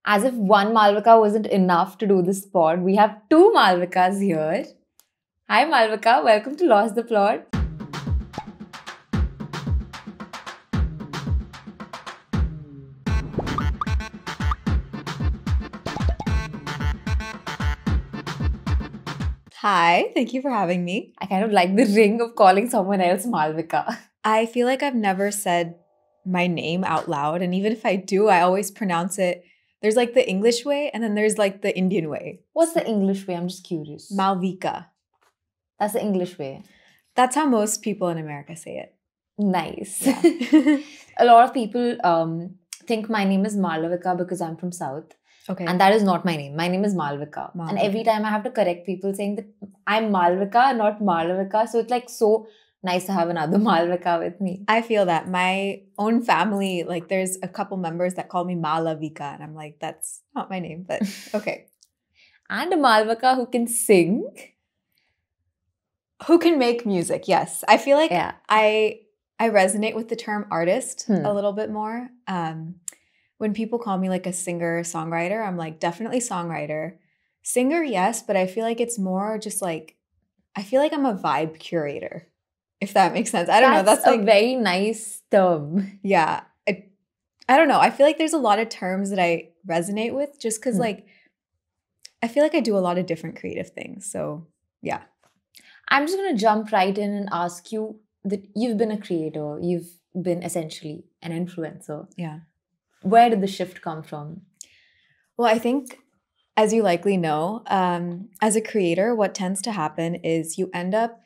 As if one Malvika wasn't enough to do this pod, we have two Malvikas here. Hi Malvika, welcome to Lost the Plot. Hi, thank you for having me. I kind of like the ring of calling someone else Malvika. I feel like I've never said my name out loud, and even if I do, I always pronounce it. There's like the English way, and then there's like the Indian way. What's the English way? I'm just curious. Malvika. That's the English way. That's how most people in America say it. Nice. Yeah. A lot of people think my name is Malvika because I'm from South. Okay. And that is not my name. My name is Malvika. And every time I have to correct people saying that I'm Malvika, not Malvika. So it's like so nice to have another Malvika with me. I feel that. My own family, like there's a couple members that call me Malavika. And I'm like, that's not my name, but okay. And a Malvika who can sing. Who can make music, yes. I feel like I resonate with the term artist a little bit more. When people call me like a singer, songwriter, I'm like, definitely songwriter. Singer, yes, but I feel like it's more just like, I feel like I'm a vibe curator, if that makes sense. I don't know. That's like a very nice term. Yeah. I don't know. I feel like there's a lot of terms that I resonate with just because like, I feel like I do a lot of different creative things. So yeah. I'm just going to jump right in and ask you that you've been a creator. You've been essentially an influencer. Yeah. Where did the shift come from? Well, I think, as you likely know, as a creator, what tends to happen is you end up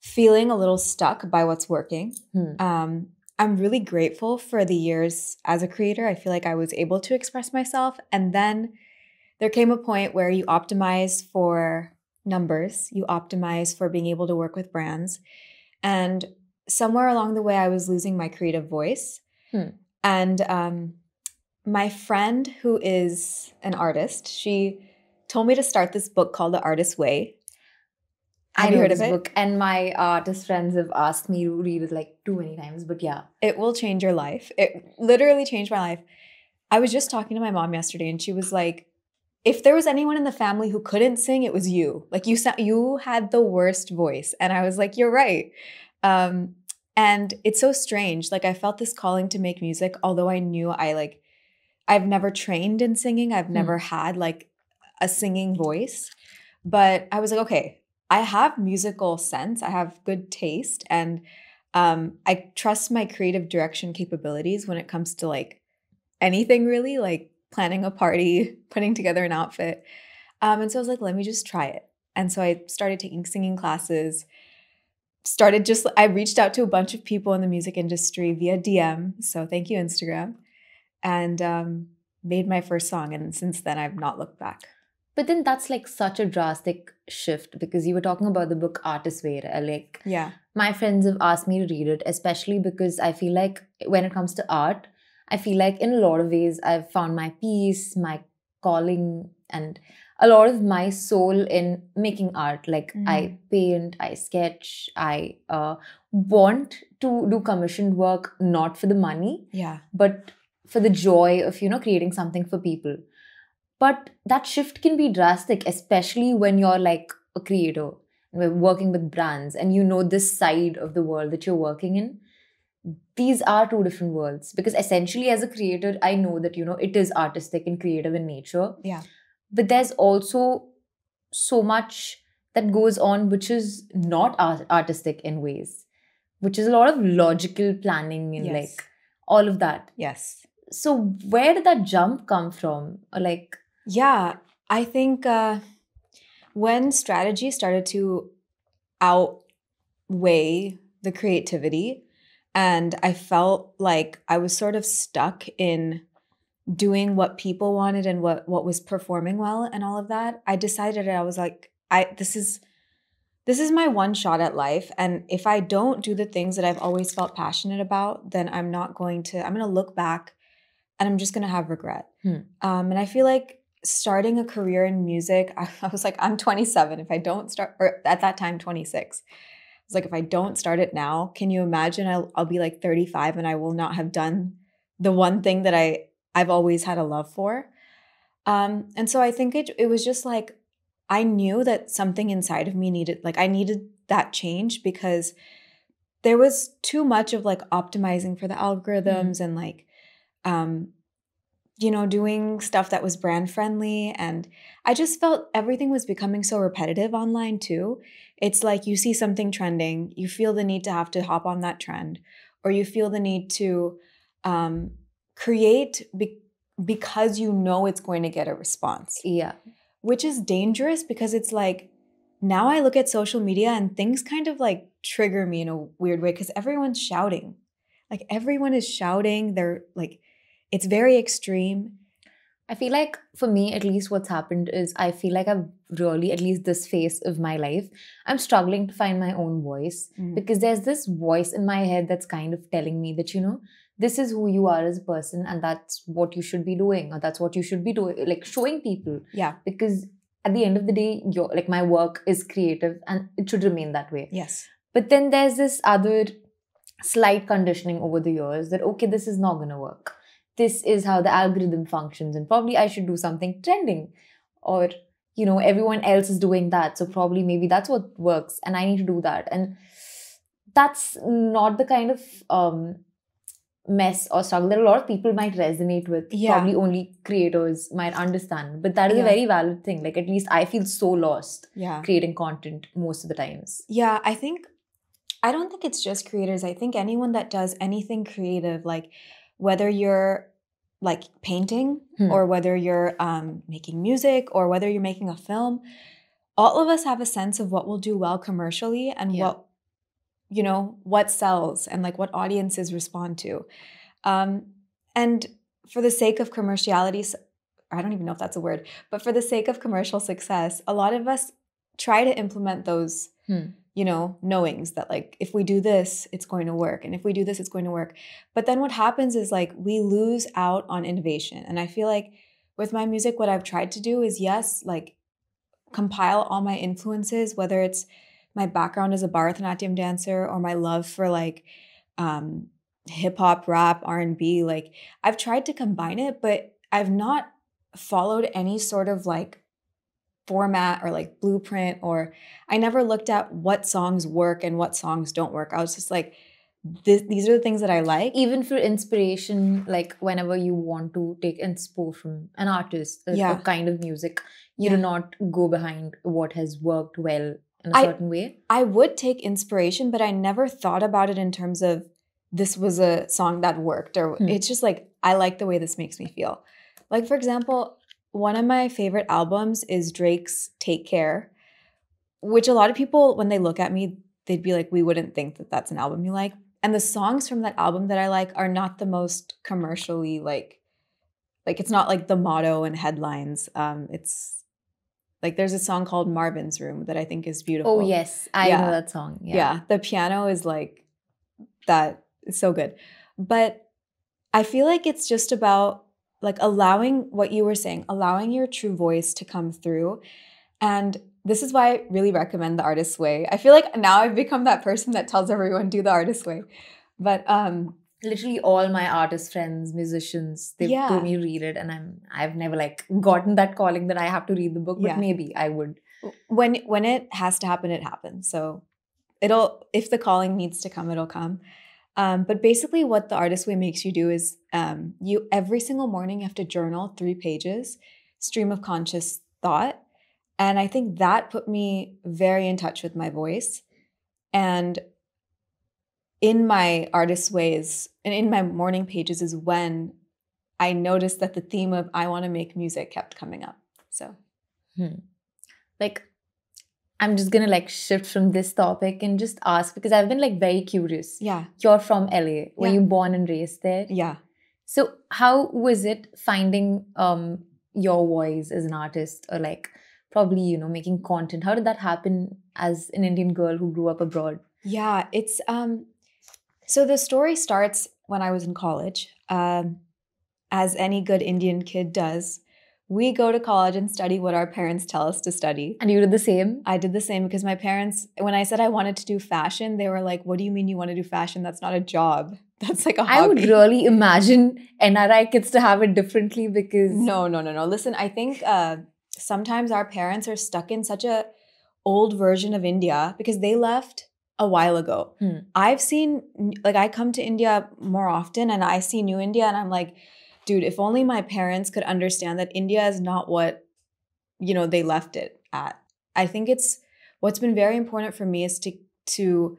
feeling a little stuck by what's working. I'm really grateful for the years as a creator. I feel like I was able to express myself. And then there came a point where you optimize for numbers. You optimize for being able to work with brands. And somewhere along the way, I was losing my creative voice. And my friend, who is an artist, she told me to start this book called The Artist's Way. Have you heard of it? Book, and my artist friends have asked me to read it like too many times, but yeah. It will change your life. It literally changed my life. I was just talking to my mom yesterday, and she was like, if there was anyone in the family who couldn't sing, it was you. Like you had the worst voice. And I was like, you're right. And it's so strange. Like I felt this calling to make music, although I knew I've never trained in singing. I've never had like a singing voice. But I was like, okay, I have musical sense. I have good taste. And I trust my creative direction capabilities when it comes to like anything really, like planning a party, putting together an outfit. And so I was like, let me just try it. And so I started taking singing classes. I reached out to a bunch of people in the music industry via DM. So thank you, Instagram. And made my first song. And since then, I've not looked back. But then that's like such a drastic shift because you were talking about the book Artist's Way. Like, yeah, my friends have asked me to read it, especially because I feel like when it comes to art, I feel like in a lot of ways, I've found my peace, my calling, and a lot of my soul in making art. Like I paint, I sketch, I want to do commissioned work, not for the money, but for the joy of, creating something for people. But that shift can be drastic, especially when you're like a creator and we're working with brands and you know this side of the world that you're working in. These are two different worlds because essentially as a creator, I know that, it is artistic and creative in nature. Yeah. But there's also so much that goes on which is not artistic in ways, which is a lot of logical planning and like all of that. Yes. So where did that jump come from? Or like, yeah, I think when strategy started to outweigh the creativity, and I felt like I was sort of stuck in doing what people wanted and what was performing well and all of that, I decided I was like, this is my one shot at life. And if I don't do the things that I've always felt passionate about, then I'm going to look back and I'm just going to have regret. And I feel like starting a career in music, I was like, I'm 27. If I don't start, or at that time, 26. I was like, if I don't start it now, can you imagine I'll be like 35 and I will not have done the one thing that I've always had a love for. And so I think it was just like, I knew that something inside of me I needed that change, because there was too much of like optimizing for the algorithms and like, doing stuff that was brand friendly. And I just felt everything was becoming so repetitive online too. It's like you see something trending, you feel the need to have to hop on that trend, or you feel the need to create because you know it's going to get a response. Yeah. Which is dangerous, because it's like, now I look at social media and things kind of like trigger me in a weird way, because everyone's shouting. Like everyone is shouting. They're like, it's very extreme. I feel like for me, at least what's happened is I feel like I've really, at least this phase of my life, I'm struggling to find my own voice, because there's this voice in my head that's kind of telling me that, this is who you are as a person and that's what you should be doing, or that's what you should be doing, like showing people. Yeah. Because at the end of the day, my work is creative and it should remain that way. Yes. But then there's this other slight conditioning over the years that, okay, this is not going to work. This is how the algorithm functions, and probably I should do something trending, or, everyone else is doing that. So probably maybe that's what works and I need to do that. And that's not the kind of mess or struggle that a lot of people might resonate with. Yeah. Probably only creators might understand. But that is a very valid thing. Like, at least I feel so lost creating content most of the times. Yeah, I don't think it's just creators. I think anyone that does anything creative, like whether you're like painting or whether you're making music or whether you're making a film, all of us have a sense of what will do well commercially and what sells and like what audiences respond to. And for the sake of commerciality, I don't even know if that's a word, but for the sake of commercial success, a lot of us try to implement those knowings that like, if we do this, it's going to work. And if we do this, it's going to work. But then what happens is like, we lose out on innovation. And I feel like with my music, what I've tried to do is, yes, like compile all my influences, whether it's my background as a Bharatanatyam dancer or my love for like hip hop, rap, R&B. Like I've tried to combine it, but I've not followed any sort of like format or like blueprint, or I never looked at what songs work and what songs don't work. I was just like, these are the things that I like. Even for inspiration, like whenever you want to take inspo from an artist, a kind of music, you do not go behind what has worked well in a certain way. I would take inspiration, but I never thought about it in terms of this was a song that worked, or it's just like, I like the way this makes me feel. Like, for example, one of my favorite albums is Drake's Take Care, which a lot of people, when they look at me, they'd be like, we wouldn't think that that's an album you like. And the songs from that album that I like are not the most commercially like it's not like the motto and headlines. It's like, there's a song called Marvin's Room that I think is beautiful. Oh, yes. I know that song. Yeah. The piano is like that. It's so good. But I feel like it's just about like allowing what you were saying, allowing your true voice to come through. And this is why I really recommend The Artist's Way. I feel like now I've become that person that tells everyone, do The Artist's Way. But literally all my artist friends, musicians, they've told me read it, and I've never like gotten that calling that I have to read the book, but maybe I would. When it has to happen, it happens. So if the calling needs to come, it'll come. But basically what The Artist's Way makes you do is you every single morning you have to journal 3 pages, stream of conscious thought. And I think that put me very in touch with my voice. And in my Artist's Ways and in my morning pages is when I noticed that the theme of I want to make music kept coming up. So like, I'm just going to like shift from this topic and just ask, because I've been like very curious. Yeah. You're from LA. Were you born and raised there? Yeah. So how was it finding your voice as an artist, or like probably, making content? How did that happen as an Indian girl who grew up abroad? Yeah, it's so the story starts when I was in college. As any good Indian kid does, we go to college and study what our parents tell us to study. And you did the same? I did the same, because my parents, when I said I wanted to do fashion, they were like, what do you mean you want to do fashion? That's not a job. That's like a I would hobby. really imagine NRI kids to have it differently because No. Listen, I think sometimes our parents are stuck in such a old version of India because they left a while ago. I've seen, like, I come to India more often and I see New India and I'm like, dude, if only my parents could understand that India is not what, they left it at. I think what's been very important for me is to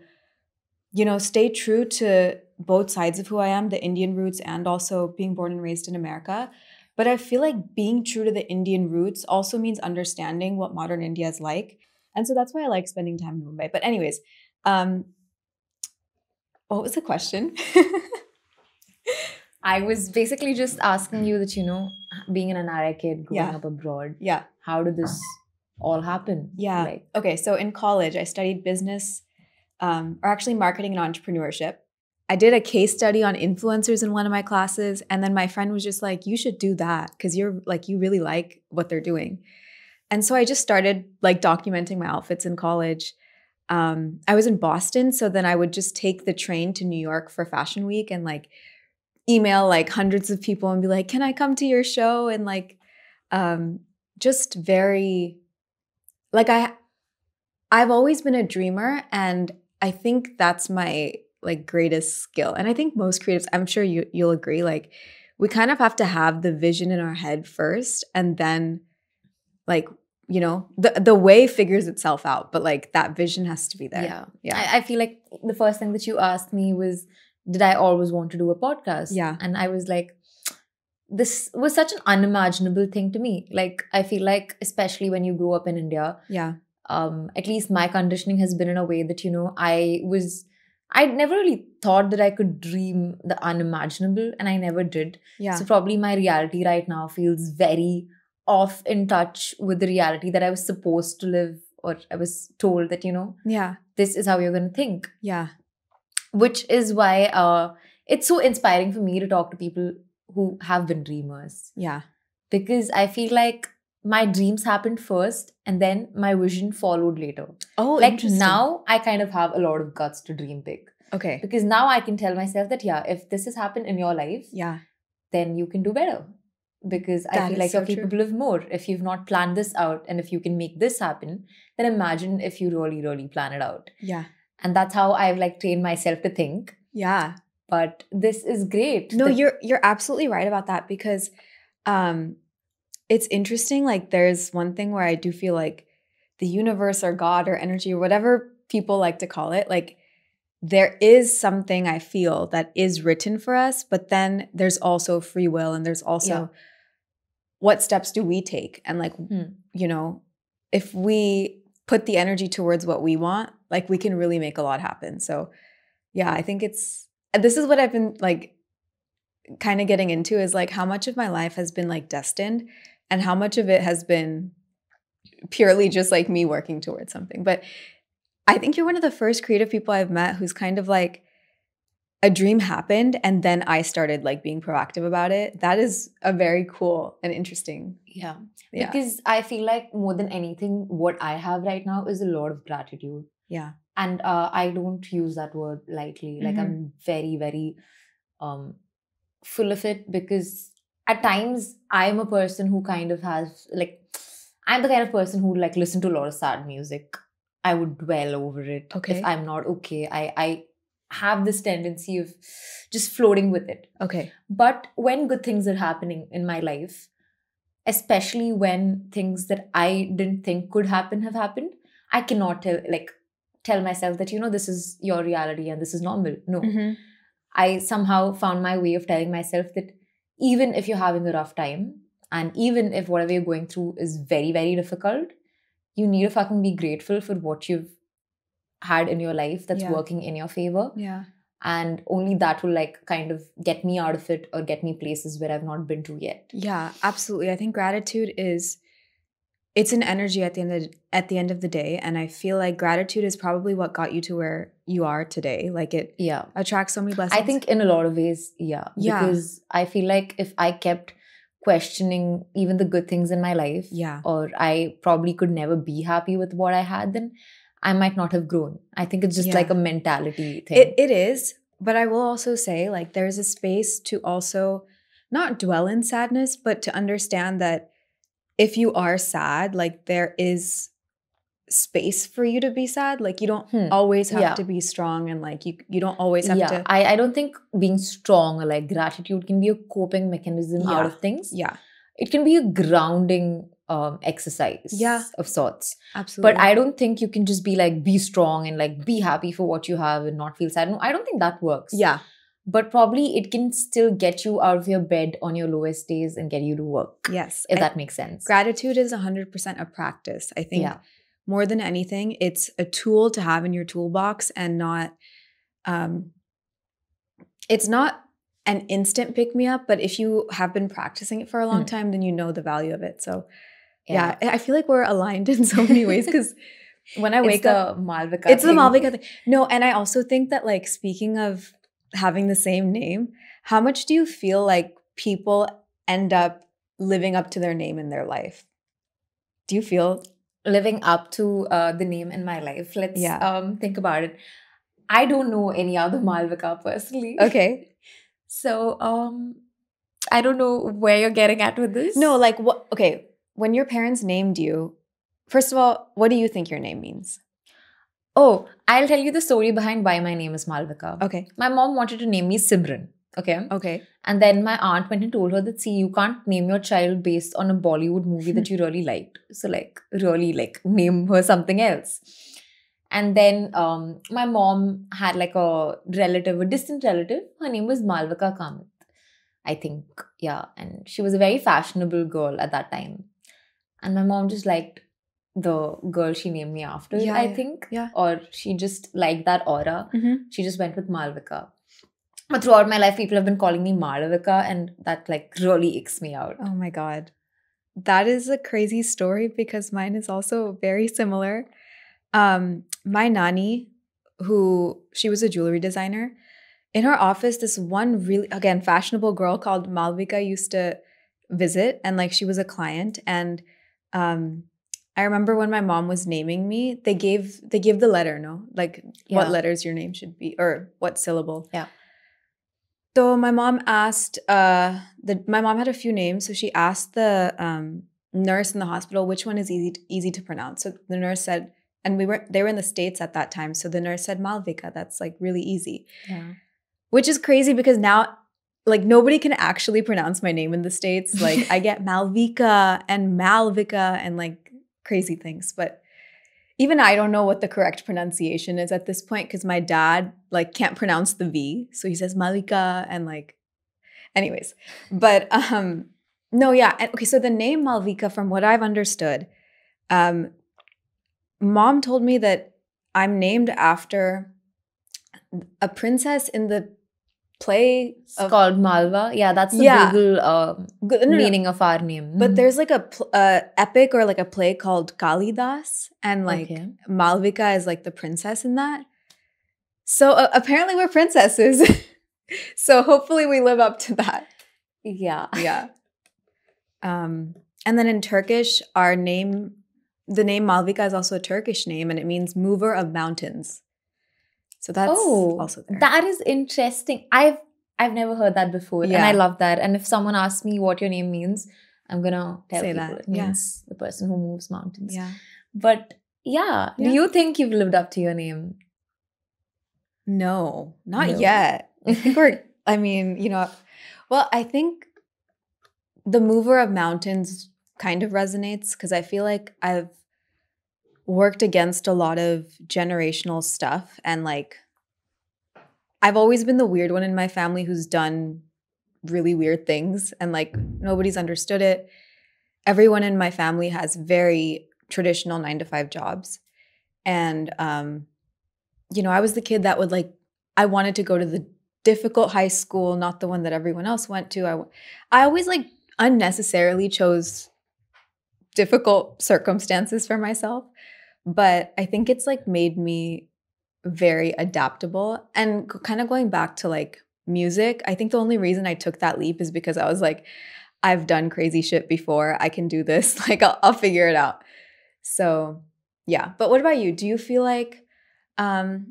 stay true to both sides of who I am, the Indian roots and also being born and raised in America. But I feel like being true to the Indian roots also means understanding what modern India is like. And so that's why I like spending time in Mumbai. But anyways, what was the question? I was basically just asking you that, being an NRI kid growing Yeah. up abroad, Yeah. how did this all happen? Yeah. Like, Okay. So in college, I studied business, or actually marketing and entrepreneurship. I did a case study on influencers in one of my classes. And then my friend was just like, you should do that because you really like what they're doing. And so I just started like documenting my outfits in college. I was in Boston. So then I would just take the train to New York for Fashion Week and like email like hundreds of people and be like, can I come to your show? And like, just very, like I've always been a dreamer and I think that's my like greatest skill. And I think most creatives, I'm sure you'll agree, like we kind of have to have the vision in our head first and then like, the way figures itself out, but like that vision has to be there. Yeah. I feel like the first thing that you asked me was, did I always want to do a podcast? Yeah. And I was like, this was such an unimaginable thing to me. Like, I feel like, especially when you grow up in India, Yeah. At least my conditioning has been in a way that, I'd never really thought that I could dream the unimaginable, and I never did. Yeah. So probably my reality right now feels very off in touch with the reality that I was supposed to live, or I was told that, Yeah. this is how you're going to think. Yeah. Which is why it's so inspiring for me to talk to people who have been dreamers. Yeah. Because I feel like my dreams happened first and then my vision followed later. Oh, like interesting. Now I kind of have a lot of guts to dream big. Okay. Because now I can tell myself that, if this has happened in your life, then you can do better. Because I feel like you're capable of more. If you've not planned this out and if you can make this happen, then imagine if you really, really plan it out. Yeah. And that's how I've like trained myself to think. Yeah. But this is great. No, you're absolutely right about that because it's interesting. Like there's one thing where I do feel like the universe or God or energy or whatever people like to call it, like there is something I feel that is written for us, but then there's also free will and there's also what steps do we take? And like, if we put the energy towards what we want, like we can really make a lot happen. So yeah, I think this is what I've been like kind of getting into is like how much of my life has been like destined and how much of it has been purely just like me working towards something. But I think you're one of the first creative people I've met who's kind of like a dream happened and then I started like being proactive about it. That is a very cool and interesting. Yeah. Because I feel like more than anything, what I have right now is a lot of gratitude. Yeah. And I don't use that word lightly. Like I'm very, very full of it because at times I'm a person who kind of has like, I'm the kind of person who like listen to a lot of sad music. I would dwell over it. Okay. If I'm not okay, I have this tendency of just floating with it. Okay. But when good things are happening in my life, especially when things that I didn't think could happen have happened, I cannot tell myself that, this is your reality and this is normal. No. I somehow found my way of telling myself that even if you're having a rough time and even if whatever you're going through is very, very difficult, you need to fucking be grateful for what you've had in your life that's working in your favor. Yeah. And only that will like kind of get me out of it or get me places where I've not been to yet. Yeah, absolutely. I think gratitude it's an energy at the end of the day. And I feel like gratitude is probably what got you to where you are today. Like it attracts so many blessings. I think in a lot of ways, because I feel like if I kept questioning even the good things in my life, or I probably could never be happy with what I had, then I might not have grown. I think it's just like a mentality thing. It is, But I will also say, like, there's a space to also not dwell in sadness, but to understand that if you are sad, like, there is space for you to be sad. Like, you don't always have to be strong, and like you don't always have to. I don't think being strong or like gratitude can be a coping mechanism out of things. Yeah. It can be a grounding exercise of sorts. Absolutely. But I don't think you can just be like, be strong and like be happy for what you have and not feel sad. No, I don't think that works. Yeah. But probably it can still get you out of your bed on your lowest days and get you to work. Yes. If that makes sense. Gratitude is 100% a practice. I think more than anything, it's a tool to have in your toolbox, and not, it's not an instant pick-me-up, but if you have been practicing it for a long time, then you know the value of it. So yeah, I feel like we're aligned in so many ways, because when I wake up, it's the Malvika thing. No, and I also think that, like, speaking of having the same name, how much do you feel like people end up living up to their name in their life? Do you feel living up to the name in my life? Let's think about it. I don't know any other Malvika personally. Okay. So I don't know where you're getting at with this. No, like, what? Okay, when your parents named you, first of all, what do you think your name means? Oh, I'll tell you the story behind why my name is Malvika. Okay. My mom wanted to name me Simran. Okay. Okay. And then my aunt went and told her that, see, you can't name your child based on a Bollywood movie that you really liked. So, like, really, like, name her something else. And then my mom had like a distant relative. Her name was Malvika Kamath, I think. Yeah. And she was a very fashionable girl at that time. And my mom just liked the girl she named me after, I think. Yeah. Or she just liked that aura. She just went with Malvika. But throughout my life, people have been calling me Malvika, and that like really icks me out. Oh my God. That is a crazy story, because mine is also very similar. My nanny, she was a jewelry designer, in her office, this one really, again, fashionable girl called Malvika used to visit, and like she was a client. And I remember when my mom was naming me, they gave the letter, like what letters your name should be, or what syllable. Yeah. So my mom asked, my mom had a few names, so she asked the nurse in the hospital which one is easy to pronounce. So the nurse said, and they were in the States at that time, so the nurse said Malvika. That's like really easy. Yeah. Which is crazy, because now, like, nobody can actually pronounce my name in the States. Like, I get Malvika and Malvika and like crazy things, but even I don't know what the correct pronunciation is at this point, because my dad like can't pronounce the V, so he says Malvika, and like, anyways. But no, yeah. And, okay, so the name Malvika, from what I've understood, Mom told me that I'm named after a princess in the play. It's called Malva. Yeah, that's the Google meaning of our name. But there's like a epic or like a play called Kalidas, and like Malvika is like the princess in that. So apparently we're princesses. So hopefully we live up to that. Yeah. Yeah. And then in Turkish, the name Malvika is also a Turkish name, and it means mover of mountains. So that's also there. That is interesting. I've never heard that before, and I love that. And if someone asks me what your name means, I'm gonna tell people that. It means the person who moves mountains. Yeah. But do you think you've lived up to your name? No, not yet. I think I think the mover of mountains kind of resonates, because I feel like I've worked against a lot of generational stuff, and like I've always been the weird one in my family who's done really weird things, and like nobody's understood it. Everyone in my family has very traditional 9-to-5 jobs, and I was the kid that would like, I wanted to go to the difficult high school, not the one that everyone else went to. I always like unnecessarily chose difficult circumstances for myself, but I think it's like made me very adaptable. And kind of going back to like music, I think the only reason I took that leap is because I was like, I've done crazy shit before. I can do this. Like I'll figure it out. So yeah. But what about you? Do you feel like, I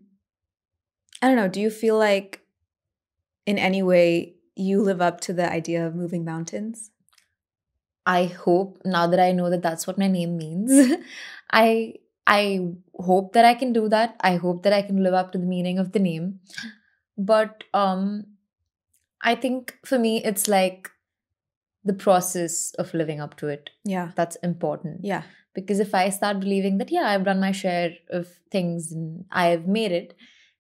don't know, do you feel like in any way you live up to the idea of moving mountains? I hope, now that I know that that's what my name means, I I hope that I can do that. I hope that I can live up to the meaning of the name. But I think for me it's like the process of living up to it. Yeah. That's important. Yeah. Because if I start believing that, yeah, I've done my share of things and I've made it,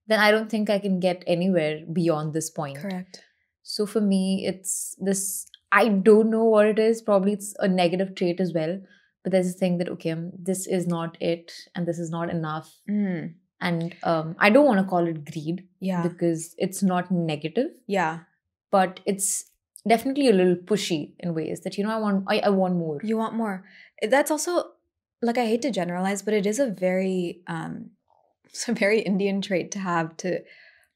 then I don't think I can get anywhere beyond this point. Correct. So for me, it's this, I don't know what it is. Probably it's a negative trait as well. But there's this thing that, okay, this is not it and this is not enough. Mm. And I don't want to call it greed Yeah. because it's not negative, Yeah. but it's definitely a little pushy in ways that, I want more. You want more. That's also, like, I hate to generalize, but it is a very it's a very Indian trait to have, to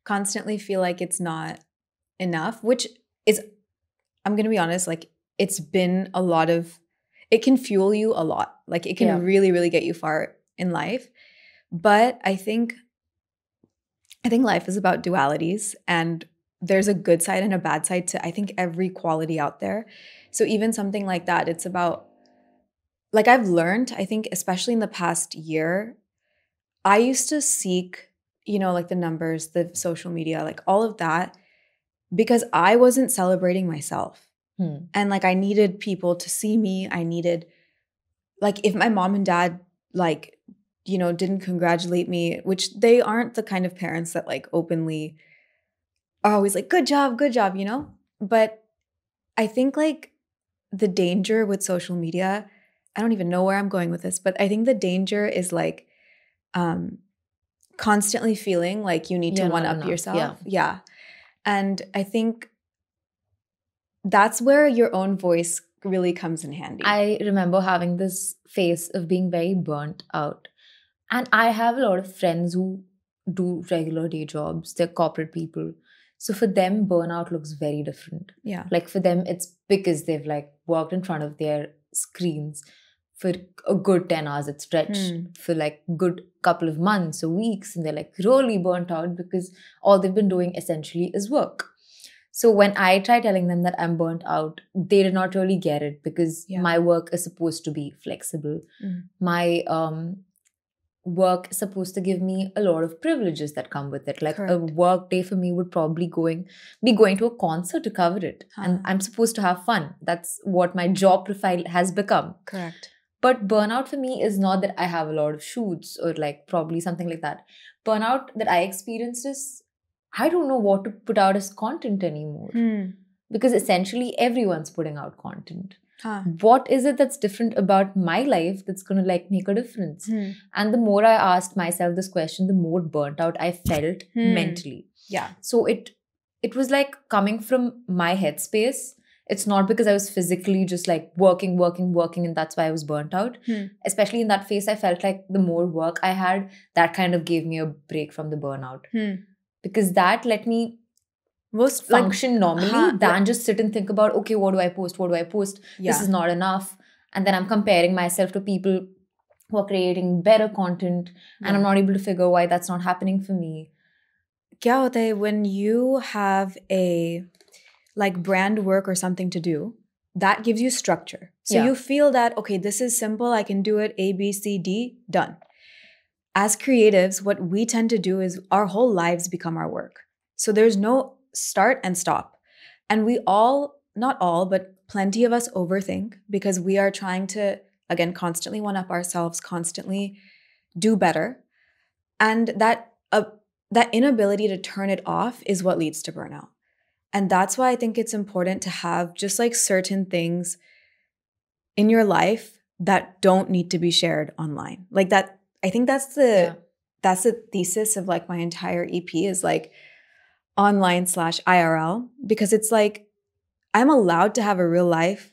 constantly feel like it's not enough, which is, I'm going to be honest, like, it's been a lot of, it can fuel you a lot. Like, it can really, really get you far in life. But I think life is about dualities, and there's a good side and a bad side to, I think, every quality out there. So even something like that, it's about, like, I've learned, I think, especially in the past year, I used to seek, like the numbers, the social media, like all of that, because I wasn't celebrating myself. And like, I needed people to see me. I needed, like, if my mom and dad, like, didn't congratulate me, which they aren't the kind of parents that like openly are always like, good job, But I think like the danger with social media, I don't even know where I'm going with this, but I think the danger is like constantly feeling like you need to one-up yourself. Yeah. And I think that's where your own voice really comes in handy. I remember having this phase of being very burnt out. And I have a lot of friends who do regular day jobs. They're corporate people. So for them, burnout looks very different. Yeah. Like for them, it's because they've like worked in front of their screens for a good 10 hours at stretch for like good couple of months or weeks. And they're like really burnt out because all they've been doing essentially is work. So when I try telling them that I'm burnt out, they did not really get it because my work is supposed to be flexible. My work is supposed to give me a lot of privileges that come with it. Like a work day for me would probably be going to a concert to cover it. And I'm supposed to have fun. That's what my job profile has become. Correct. But burnout for me is not that I have a lot of shoots or like probably something like that. Burnout that I experienced is I don't know what to put out as content anymore. Because essentially everyone's putting out content. What is it that's different about my life that's going to like make a difference? And the more I asked myself this question, the more burnt out I felt mentally. Yeah. So it was like coming from my headspace. It's not because I was physically just like working, and that's why I was burnt out. Especially in that phase, I felt like the more work I had, that kind of gave me a break from the burnout. Because that let me function normally than just sit and think about, okay, what do I post? This is not enough. And then I'm comparing myself to people who are creating better content and I'm not able to figure why that's not happening for me. Kya hota hai when you have a like brand work or something to do, that gives you structure. So you feel that, okay, this is simple. I can do it. A, B, C, D, done. As creatives, what we tend to do is our whole lives become our work. So there's no start and stop. And we all, not all, but plenty of us overthink because we are trying to, again, constantly one-up ourselves, constantly do better. And that inability to turn it off is what leads to burnout. And that's why I think it's important to have just like certain things in your life that don't need to be shared online. Like that, I think that's the thesis of like my entire EP is like online/IRL, because it's like I'm allowed to have a real life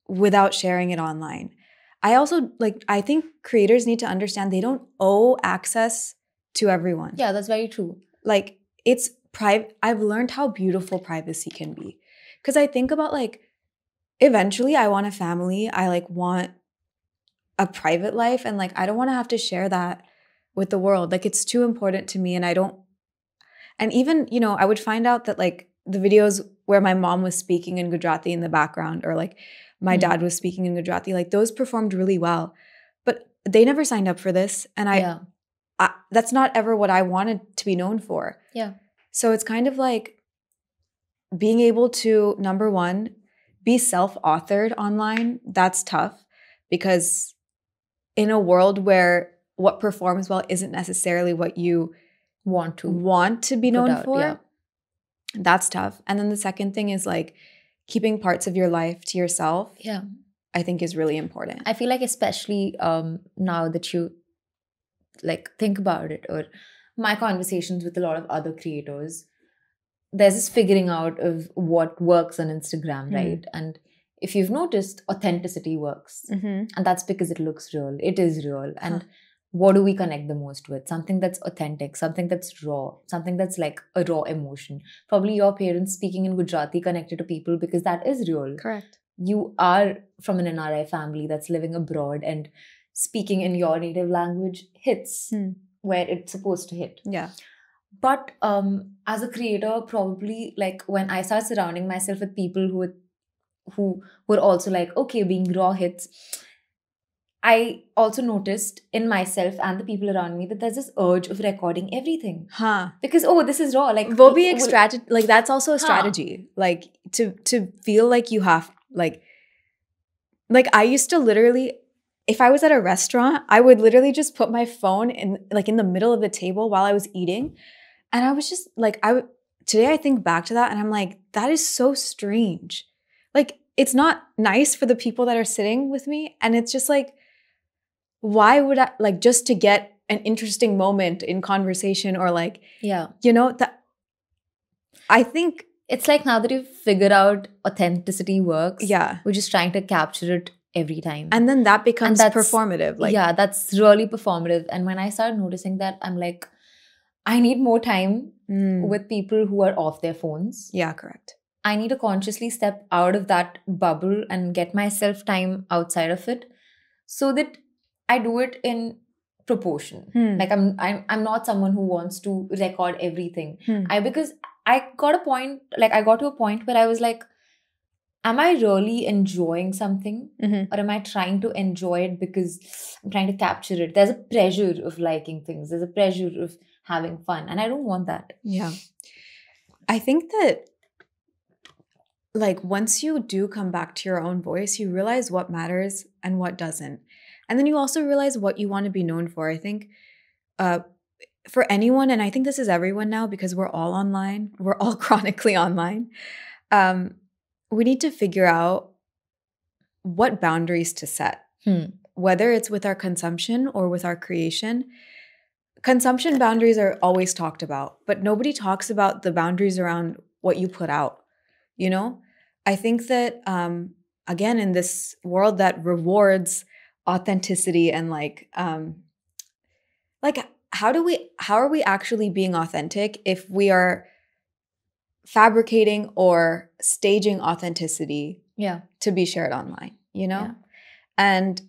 without sharing it online. I think creators need to understand they don't owe access to everyone. Yeah, that's very true. Like it's private. I've learned how beautiful privacy can be. Because I think about like, eventually I want a family. I like want a private life, and like I don't want to have to share that with the world. Like it's too important to me, and I don't. And even, I would find out that like the videos where my mom was speaking in Gujarati in the background, or like my dad was speaking in Gujarati, like those performed really well. But they never signed up for this. And I that's not ever what I wanted to be known for. Yeah. So it's kind of like being able to, number one, be self-authored online. That's tough, because in a world where what performs well isn't necessarily what you want to be known for, that's tough. And then the second thing is like keeping parts of your life to yourself. Yeah. I think is really important. I feel like especially now that you like think about it, or my conversations with a lot of other creators, there's this figuring out of what works on Instagram, right? And if you've noticed, authenticity works. And that's because it looks real. It is real. And what do we connect the most with? Something that's authentic, something that's raw, something that's like a raw emotion. Probably your parents speaking in Gujarati connected to people because that is real. Correct. You are from an NRI family that's living abroad, and speaking in your native language hits where it's supposed to hit. Yeah. But as a creator, probably like when I start surrounding myself with people who were also like, okay, being raw hits, I also noticed in myself and the people around me that there's this urge of recording everything. Because, this is raw. Like, like that's also a strategy. Like to feel like you have like I used to literally, if I was at a restaurant, I would literally just put my phone in the middle of the table while I was eating. And I was just like, today I think back to that and I'm like, that is so strange. Like, it's not nice for the people that are sitting with me. And it's just like, why would I, like, just to get an interesting moment in conversation, or like, that I think it's like now that you've figured out authenticity works, yeah, we're just trying to capture it every time. And then that becomes performative. Like, yeah, that's really performative. And when I started noticing that, I'm like, I need more time with people who are off their phones. Yeah, correct. I need to consciously step out of that bubble and get myself time outside of it, so that I do it in proportion. Like I'm not someone who wants to record everything. Because I got to a point where I was like, am I really enjoying something? Or am I trying to enjoy it because I'm trying to capture it? There's a pressure of liking things. There's a pressure of having fun. And I don't want that. Yeah. I think that like once you do come back to your own voice, you realize what matters and what doesn't. And then you also realize what you want to be known for. I think for anyone, and I think this is everyone now because we're all online, we're all chronically online, we need to figure out what boundaries to set, whether it's with our consumption or with our creation. Consumption boundaries are always talked about, but nobody talks about the boundaries around what you put out, you know? I think that, again, in this world that rewards authenticity and how are we actually being authentic if we are fabricating or staging authenticity to be shared online, you know? Yeah. And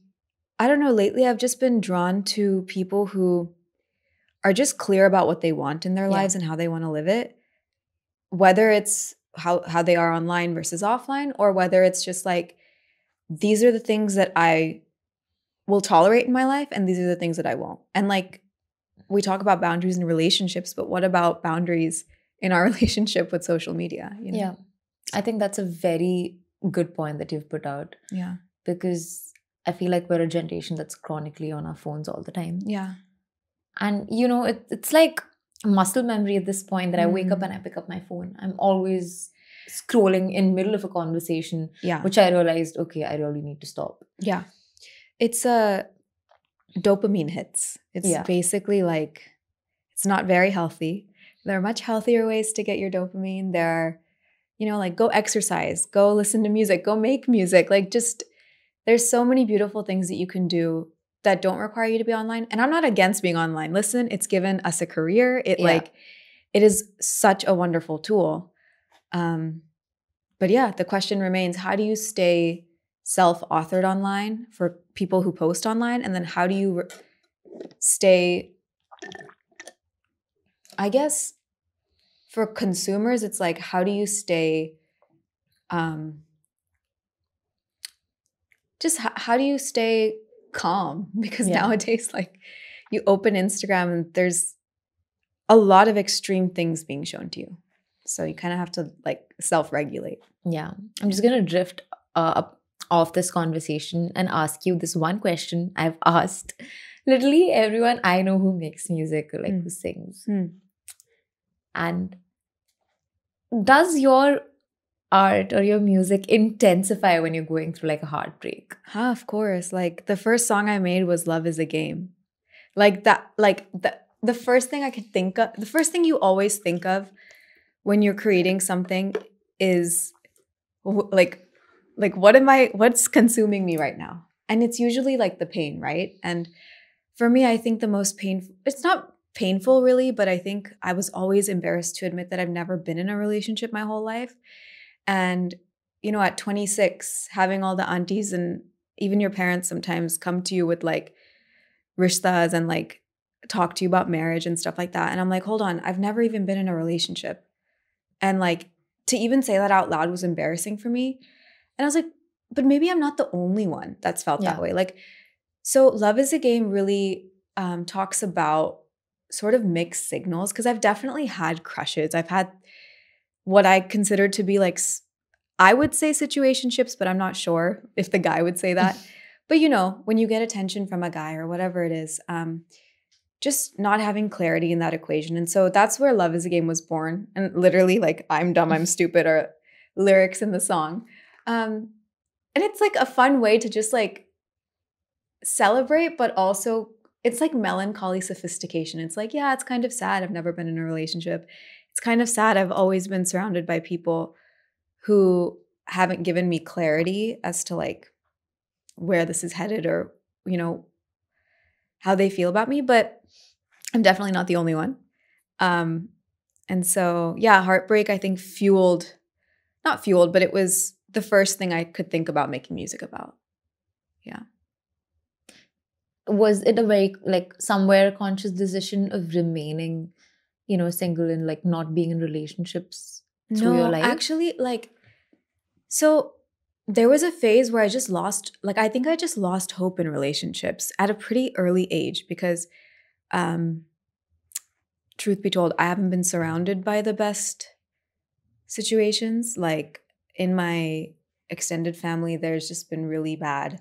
I don't know, lately I've just been drawn to people who are just clear about what they want in their lives and how they want to live it, whether it's how they are online versus offline, or whether it's just like, these are the things that I will tolerate in my life and these are the things that I won't. And like, we talk about boundaries in relationships, but what about boundaries in our relationship with social media? You know? Yeah. I think that's a very good point that you've put out. Yeah. Because I feel like we're a generation that's chronically on our phones all the time. Yeah. And, you know, it's like muscle memory at this point that I wake up and I pick up my phone. I'm always scrolling in middle of a conversation, which I realized, okay, I really need to stop. Yeah. It's dopamine hits. It's basically like, it's not very healthy. There are much healthier ways to get your dopamine. There are, you know, like go exercise, go listen to music, go make music. Like just, there's so many beautiful things that you can do that don't require you to be online. And I'm not against being online. Listen, it's given us a career. It is such a wonderful tool. But yeah, the question remains, how do you stay self-authored online for people who post online? And then how do you stay, I guess, for consumers, it's like, how do you stay, how do you stay calm? Because nowadays, like, you open Instagram and there's a lot of extreme things being shown to you. So you kind of have to like self-regulate. Yeah. I'm just going to drift up off this conversation and ask you this one question I've asked literally everyone I know who makes music or like who sings. And does your art or your music intensify when you're going through like a heartbreak? Of course. Like the first song I made was Love is a Game. Like that, like the first thing I could think of, the first thing you always think of when you're creating something is like what's consuming me right now? And it's usually like the pain, right? And for me, I think the most painful, it's not painful really, but I think I was always embarrassed to admit that I've never been in a relationship my whole life. And, you know, at 26, having all the aunties and even your parents sometimes come to you with like rishtas and like talk to you about marriage and stuff like that. And I'm like, hold on, I've never even been in a relationship. And like to even say that out loud was embarrassing for me. And I was like, but maybe I'm not the only one that's felt that way. Like, so Love is a Game really talks about sort of mixed signals, because I've definitely had crushes. I've had what I consider to be like, I would say situationships, but I'm not sure if the guy would say that. But you know, when you get attention from a guy or whatever it is, just not having clarity in that equation. And so that's where Love is a Game was born. And literally like, I'm dumb, I'm stupid are lyrics in the song. And it's like a fun way to just like celebrate, but also it's like melancholy sophistication. It's like, yeah, it's kind of sad I've never been in a relationship. It's kind of sad I've always been surrounded by people who haven't given me clarity as to like where this is headed or, you know, how they feel about me. But I'm definitely not the only one. And so, yeah, Heartbreak, I think not fueled, but it was the first thing I could think about making music about. Yeah. Was it a very like somewhere conscious decision of remaining, you know, single and like not being in relationships through your life? No, actually, like, so there was a phase where I just lost, like, I think I just lost hope in relationships at a pretty early age because, truth be told, I haven't been surrounded by the best situations. Like in my extended family, there's just been really bad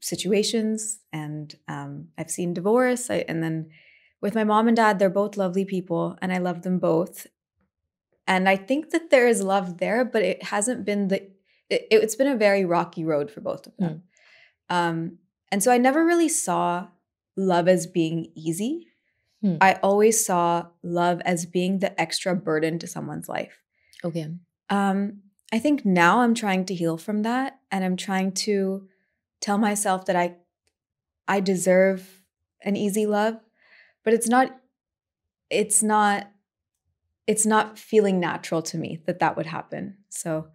situations, and I've seen divorce. And then with my mom and dad, they're both lovely people, and I love them both. And I think that there is love there, but it hasn't been it's been a very rocky road for both of them. And so I never really saw love as being easy. I always saw love as being the extra burden to someone's life. Okay. I think now I'm trying to heal from that, and I'm trying to tell myself that I deserve an easy love, but it's not feeling natural to me that would happen. So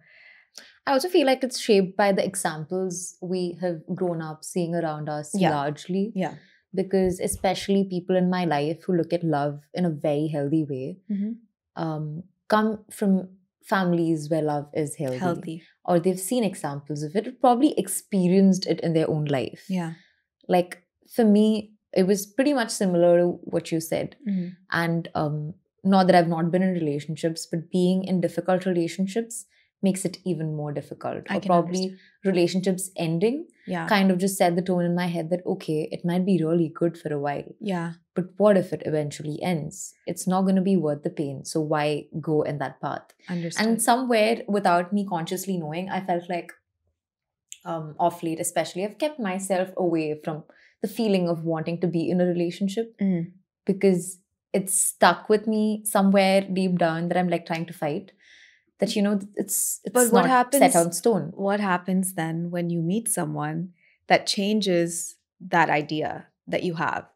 I also feel like it's shaped by the examples we have grown up seeing around us largely. Yeah. Because especially people in my life who look at love in a very healthy way come from families where love is healthy. Or they've seen examples of it, or probably experienced it in their own life. Yeah. Like for me, it was pretty much similar to what you said. And not that I've not been in relationships, but being in difficult relationships makes it even more difficult. Or probably relationships ending kind of just set the tone in my head that, okay, it might be really good for a while. Yeah. But what if it eventually ends? It's not going to be worth the pain. So why go in that path? Understood. And somewhere, without me consciously knowing, I felt like off late especially, I've kept myself away from the feeling of wanting to be in a relationship because it's stuck with me somewhere deep down that I'm like trying to fight. That, you know, it's but not set on stone. What happens then when you meet someone that changes that idea that you have?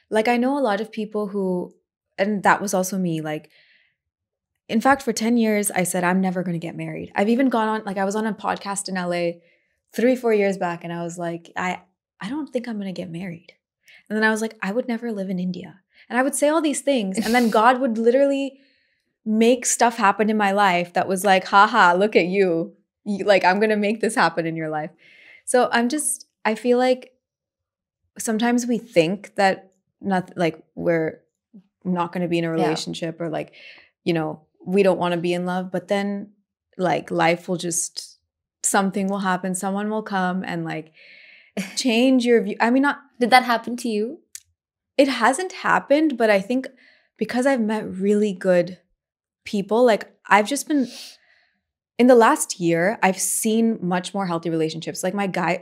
Like, I know a lot of people who, and that was also me, like, in fact, for 10 years, I said, I'm never going to get married. I've even gone on, like, I was on a podcast in LA 3-4 years back, and I was like, I don't think I'm going to get married. And then I was like, I would never live in India. And I would say all these things. And then God would literally make stuff happen in my life that was like, haha, look at you. Like, I'm going to make this happen in your life. So I feel like sometimes we think that we're not going to be in a relationship or like, you know, we don't want to be in love. But then like life will just, something will happen. Someone will come and like change your view. I mean, Did that happen to you? It hasn't happened, but I think because I've met really good people, like I've just been, in the last year, I've seen much more healthy relationships. Like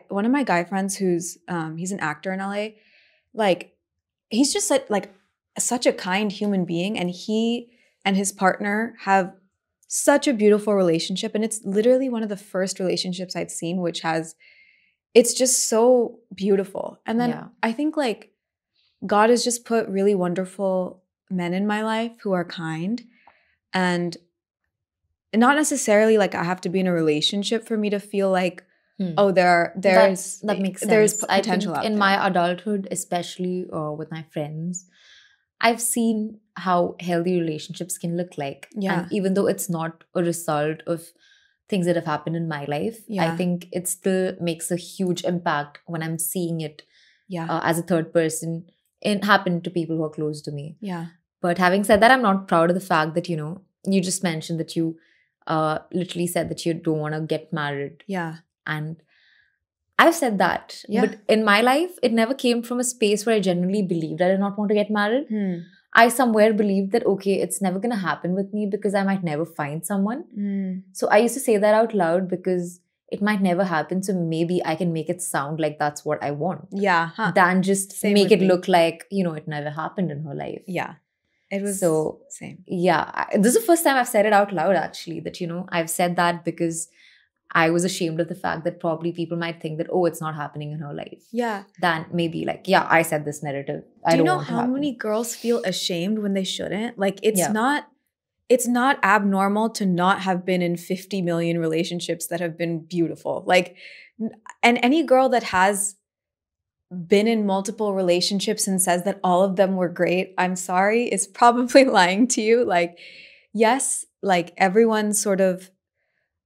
one of my guy friends who's, he's an actor in LA, like he's just such a kind human being, and he and his partner have such a beautiful relationship. And it's literally one of the first relationships I've seen, it's just so beautiful. And then I think like God has just put really wonderful men in my life who are kind, and not necessarily like I have to be in a relationship for me to feel like, oh, that makes sense. There's potential I think out there. In my adulthood, especially with my friends, I've seen how healthy relationships can look like. Yeah. And even though it's not a result of things that have happened in my life, I think it still makes a huge impact when I'm seeing it as a third person happen to people who are close to me. Yeah. But having said that, I'm not proud of the fact that, you know, you just mentioned that you literally said that you don't want to get married. Yeah. And I've said that. Yeah. But in my life, it never came from a space where I genuinely believed I did not want to get married. I somewhere believed that, okay, it's never going to happen with me because I might never find someone. So I used to say that out loud because it might never happen. So maybe I can make it sound like that's what I want. Yeah. Than just make it look like, you know, it never happened in her life. Yeah. It was same. Yeah. This is the first time I've said it out loud, actually, that, you know, I've said that because I was ashamed of the fact that probably people might think that, oh, it's not happening in her life. Yeah. Then maybe like, I said this narrative. Do you know how many girls feel ashamed when they shouldn't? Like it's not abnormal to not have been in 50 million relationships that have been beautiful. Like, and any girl that has been in multiple relationships and says that all of them were great, I'm sorry, is probably lying to you. Like, yes, like everyone's sort of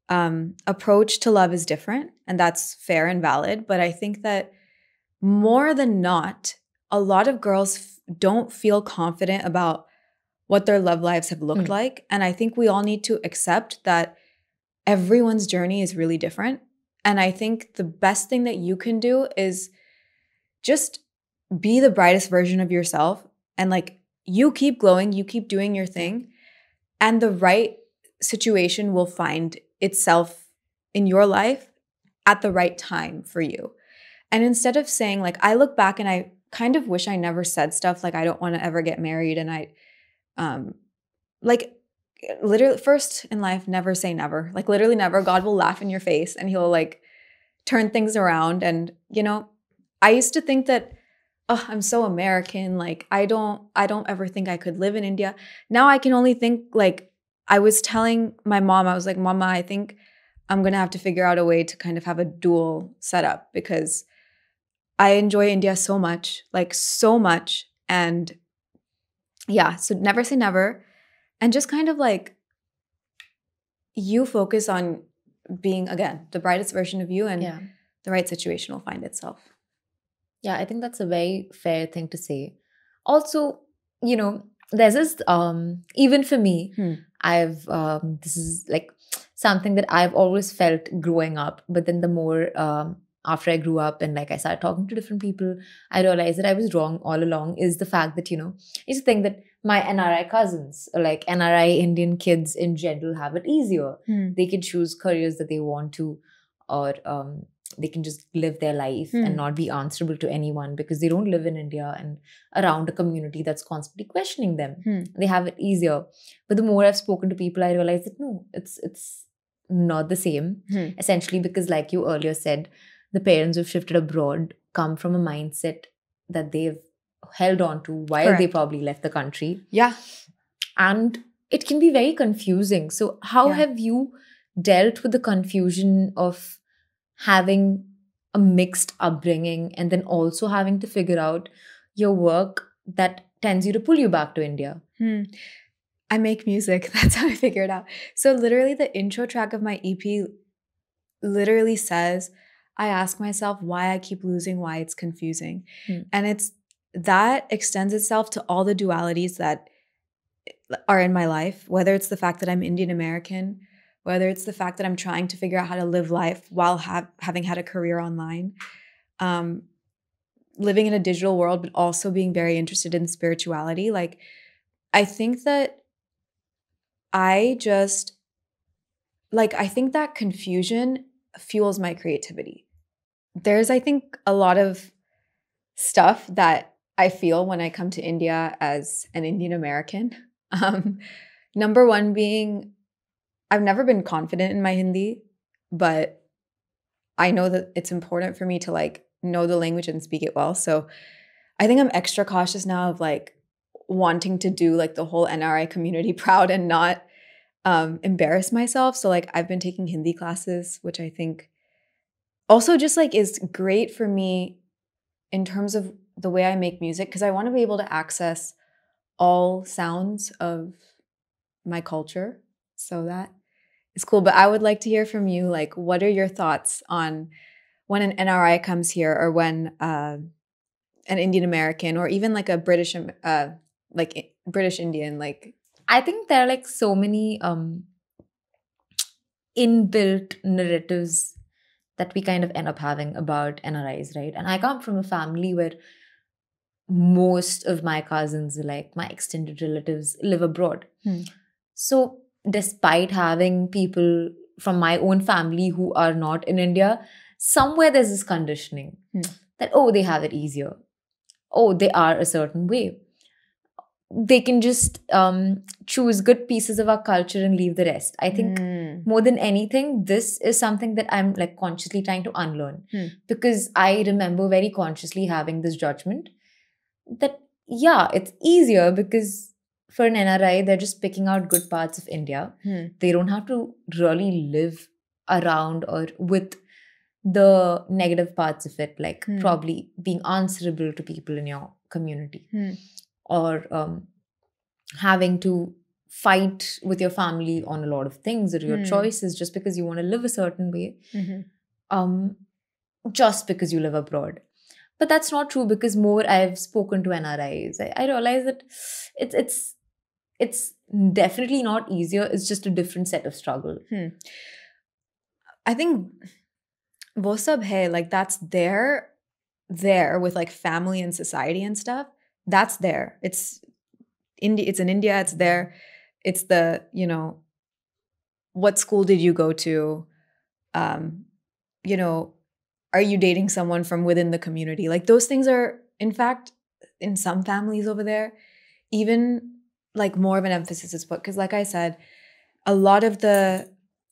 approach to love is different, and that's fair and valid. But I think that more than not, a lot of girls don't feel confident about what their love lives have looked like. And I think we all need to accept that everyone's journey is really different. And I think the best thing that you can do is just be the brightest version of yourself. And like, you keep glowing, you keep doing your thing, and the right situation will find itself in your life at the right time for you. And instead of saying like, I look back and I kind of wish I never said stuff like I don't want to ever get married, and I like literally first in life, never say never. Like literally never. God will laugh in your face and he'll like turn things around. And you know, I used to think that, oh, I'm so American, like I don't ever think I could live in India. Now I can only think, like, I was telling my mom, I was like, Mama, I think I'm going to have to figure out a way to kind of have a dual setup because I enjoy India so much, like so much. And yeah, so never say never. And just kind of like you focus on being, again, the brightest version of you, and the right situation will find itself. Yeah, I think that's a very fair thing to say. Also, you know, there's this, even for me, this is like something that I've always felt growing up. But then the more after I grew up and like I started talking to different people, I realized that I was wrong all along, is the fact that, you know, I used to think that my NRI cousins, like NRI Indian kids in general, have it easier. They can choose careers that they want to, or they can just live their life and not be answerable to anyone because they don't live in India and around a community that's constantly questioning them. They have it easier. But the more I've spoken to people, I realize that no, it's not the same. Essentially because, like you earlier said, the parents who've shifted abroad come from a mindset that they've held on to while they probably left the country. Yeah. And it can be very confusing. So how have you dealt with the confusion of having a mixed upbringing and then also having to figure out your work that tends you to pull you back to India? I make music. That's how I figured out. So literally the intro track of my EP literally says, I ask myself why I keep losing, why it's confusing. And that extends itself to all the dualities that are in my life, whether it's the fact that I'm Indian American, whether it's the fact that I'm trying to figure out how to live life while having had a career online, living in a digital world, but also being very interested in spirituality. Like, I think that I think that confusion fuels my creativity. There's, I think, a lot of stuff that I feel when I come to India as an Indian American. Number one being, I've never been confident in my Hindi, but I know that it's important for me to like know the language and speak it well. So I think I'm extra cautious now of like wanting to do like the whole NRI community proud and not embarrass myself. So like I've been taking Hindi classes, which I think also just like is great for me in terms of the way I make music, because I want to be able to access all sounds of my culture. So that is cool. But I would like to hear from you, like, what are your thoughts on when an NRI comes here, or when an Indian American, or even like a British Indian, like, I think there are like so many inbuilt narratives that we kind of end up having about NRIs, right? And I come from a family where most of my cousins, like my extended relatives, live abroad. So despite having people from my own family who are not in India, somewhere there's this conditioning that, oh, they have it easier. Oh, they are a certain way. They can just choose good pieces of our culture and leave the rest. I think more than anything, this is something that I'm like consciously trying to unlearn. Because I remember very consciously having this judgment that, yeah, it's easier because for an NRI, they're just picking out good parts of India. They don't have to really live around or with the negative parts of it, like probably being answerable to people in your community, or having to fight with your family on a lot of things or your choices just because you want to live a certain way, just because you live abroad. But that's not true, because more I've spoken to NRIs, I realize that it's definitely not easier. It's just a different set of struggle. I think wo sab hai, like that's there with like family and society and stuff. That's there. It's in India, it's there. It's the, what school did you go to? Are you dating someone from within the community? Like those things are, in fact, in some families over there, even like more of an emphasis is put. Because like I said, a lot of the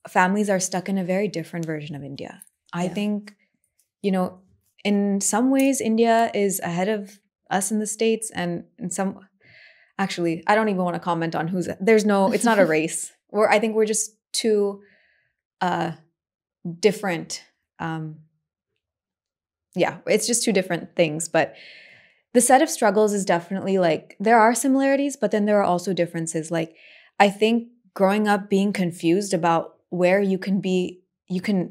families are stuck in a very different version of India. I think, in some ways, India is ahead of us in the States, and in some, actually, I don't even want to comment on it's not a race. I think we're just too different. It's just two different things. But the set of struggles is definitely like, there are similarities, but then there are also differences. Like, I think growing up being confused about where you can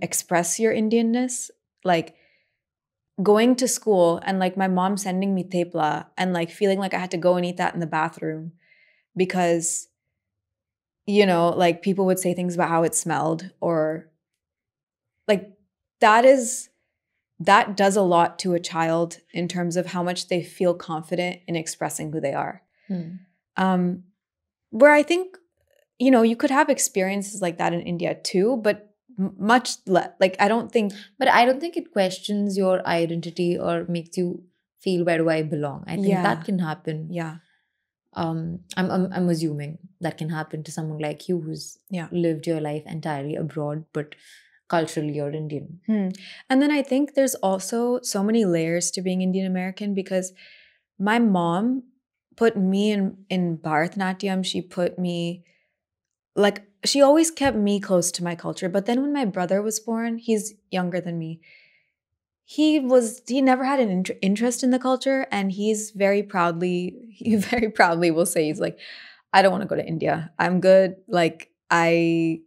express your Indianness, like going to school and like my mom sending me tepla and like feeling like I had to go and eat that in the bathroom because, like people would say things about how it smelled, or like that does a lot to a child in terms of how much they feel confident in expressing who they are. Where I think, you could have experiences like that in India too, but much less. Like, I don't think it questions your identity or makes you feel, where do I belong? I think that can happen. Yeah. I'm assuming that can happen to someone like you who's lived your life entirely abroad, but culturally you're Indian. And then I think there's also so many layers to being Indian American, because my mom put me in Bharatanatyam. She put me, like, she always kept me close to my culture. But then when my brother was born, he's younger than me, he never had an interest in the culture, and he very proudly will say, he's like, I don't want to go to India. I'm good. Like, I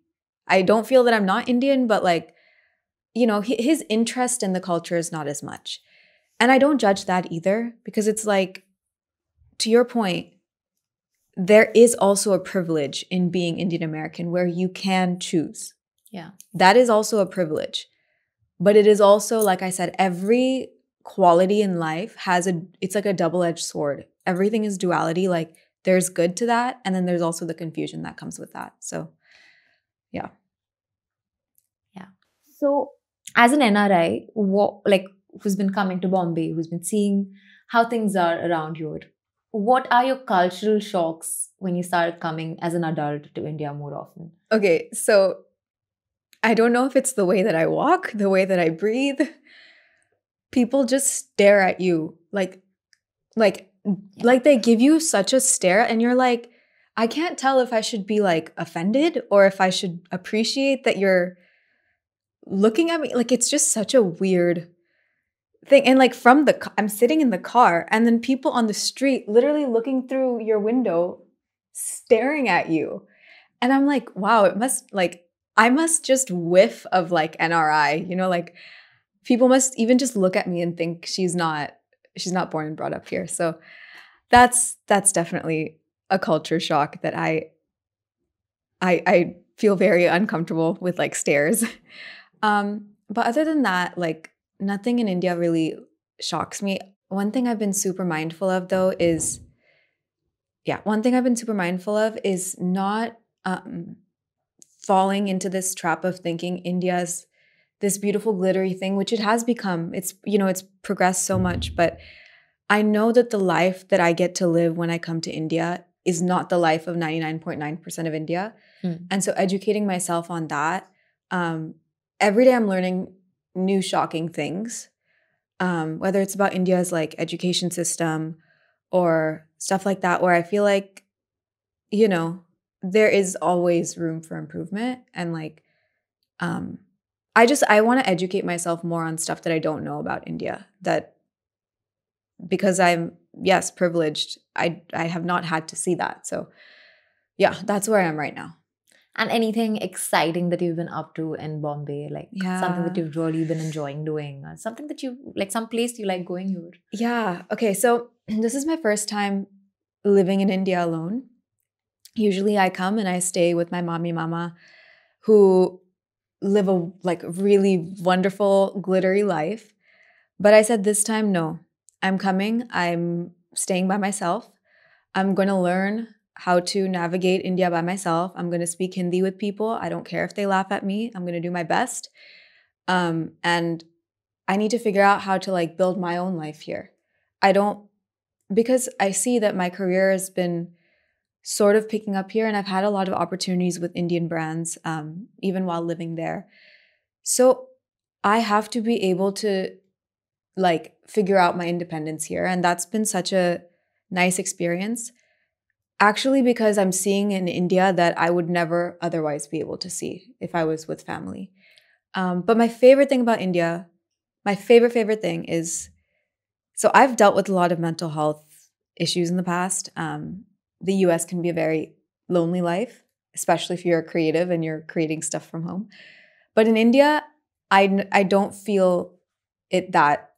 don't feel that I'm not Indian, but like, you know, his interest in the culture is not as much. And I don't judge that either, because it's like, to your point, there is also a privilege in being Indian American where you can choose. Yeah. That is also a privilege. But it is also, like I said, every quality in life it's like a double-edged sword. Everything is duality. Like, there's good to that, and then there's also the confusion that comes with that. So, yeah. Yeah. So, as an NRI, who's been coming to Bombay, who's been seeing how things are around here, what are your cultural shocks when you started coming as an adult to India more often? Okay, so I don't know if it's the way that I walk, the way that I breathe. People just stare at you like they give you such a stare, and you're like, I can't tell if I should be like offended or if I should appreciate that you're looking at me. Like, it's just such a weird thing. And like, I'm sitting in the car, and then people on the street literally looking through your window, staring at you. And I'm like, wow, I must just whiff of like NRI, you know, like people must even just look at me and think she's not born and brought up here. So that's definitely a culture shock that I feel very uncomfortable with, like, stares. But other than that, like, nothing in India really shocks me. One thing I've been super mindful of though is not falling into this trap of thinking India's this beautiful glittery thing, which it has become. It's, you know, it's progressed so much, but I know that the life that I get to live when I come to India is not the life of 99.9% of India. And so educating myself on that, every day I'm learning new shocking things, whether it's about India's like education system or stuff like that, where I feel like, you know, there is always room for improvement. And like, I want to educate myself more on stuff that I don't know about India, that because I'm, yes, privileged, I have not had to see that. So yeah, that's where I am right now. And anything exciting that you've been up to in Bombay, like something that you've really been enjoying doing, or something that you like, some place you like going here? Yeah. Okay. So this is my first time living in India alone. Usually I come and I stay with my mama, who live a like really wonderful, glittery life. But I said this time, no, I'm coming. I'm staying by myself. I'm going to learn how to navigate India by myself. I'm going to speak Hindi with people. I don't care if they laugh at me. I'm going to do my best. And I need to figure out how to like build my own life here. Because I see that my career has been sort of picking up here, and I've had a lot of opportunities with Indian brands, even while living there. So I have to be able to like figure out my independence here. And that's been such a nice experience. Actually, because I'm seeing in India that I would never otherwise be able to see if I was with family. But my favorite thing about India, my favorite thing is, so I've dealt with a lot of mental health issues in the past. The US can be a very lonely life, especially if you're a creative and you're creating stuff from home. But in India, I don't feel it that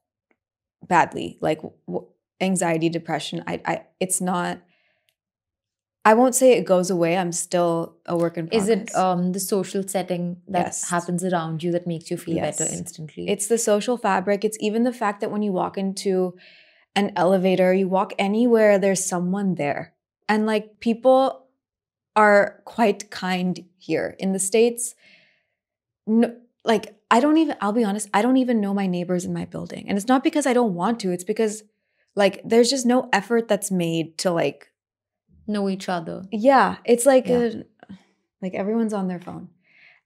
badly. Like anxiety, depression, it's not, I won't say it goes away. I'm still a work in progress. Is it the social setting that happens around you that makes you feel better instantly? It's the social fabric. It's even the fact that when you walk into an elevator, you walk anywhere, there's someone there. And like, people are quite kind here. In the States, no, like, I'll be honest, I don't even know my neighbors in my building. And it's not because I don't want to. It's because like, there's just no effort that's made to like, know each other. Yeah, it's like like everyone's on their phone.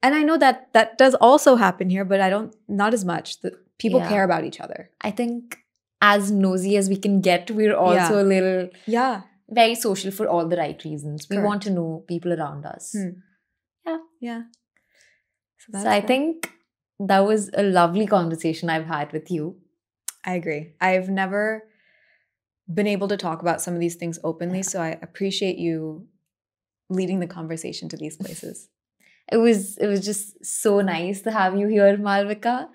And I know that that does also happen here, but not as much. People care about each other. I think as nosy as we can get, we're also a little very social for all the right reasons. We want to know people around us. Yeah. So I think that was a lovely conversation I've had with you. I agree. I've never been able to talk about some of these things openly, so I appreciate you leading the conversation to these places. It was just so nice to have you here, Malvika.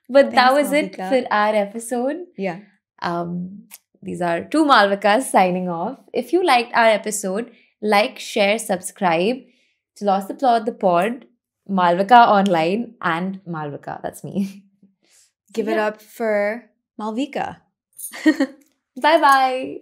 But that Thanks, was it Malvika. for our episode. Yeah. These are two Malvikas signing off. If you liked our episode, like, share, subscribe to Lost the Plot, the pod, Malvika Online, and Malvika. That's me. Give it up for Malvika. Bye-bye.